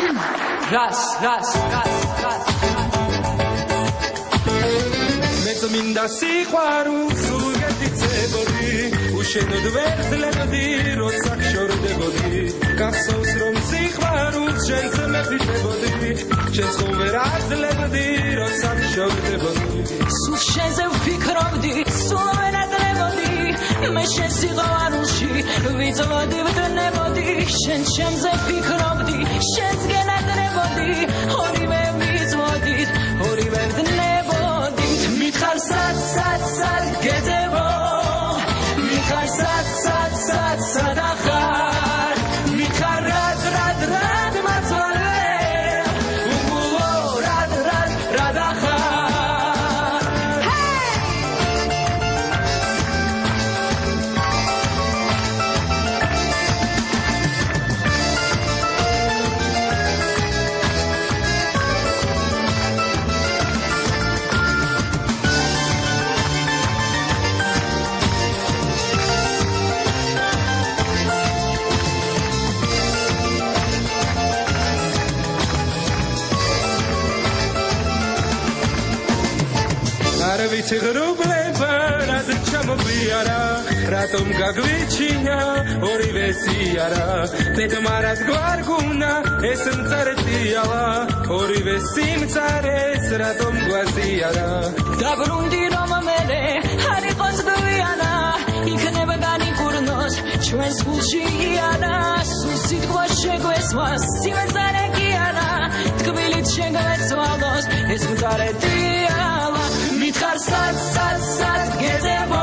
რას მეწმინდა სიყვარულს სულ გეთიცებოდი უშენოდ ვერ ძლებოდი როცა გშორდებოდი გახსოვს რომ სიყვარულს შენს მეფიქრებოდი შენს ხომ ვერ აძლევდი როცა გშორდებოდი სულ შენზე ვფიქრობდი სულ ვერ აძლევდი მე შენ სიყვარულში ვიწვოდი ვდნებოდი შენ ჩემზე ვფიქრობდი შენს გენადნებოდი ორივე ვიწვოდით ორივე ვდნებოდით მითხარ სად გეძებო მითხარ სად ახარ მითხარ რად მაცვალე უგულო რად ახარ არ ვიცი ღრუბლება რად ჩამოგვიარა რატომ გაგვიჩინა ორივე სიარა მედმარად გვარგუნა ეს მწარეწიალა ორივე სიმწარეს რატომ გვაზიარა დაბრუნდი რომ მერე არ იყოს გვიანა იქნება განიკურნოს ჩვენს გულში იანა სულ სიტყვა შეგვესვა სიმწარე კი არა თკბილით შეგვეცვალოს ეს მწარე დიალა მითხარ სად გეძებო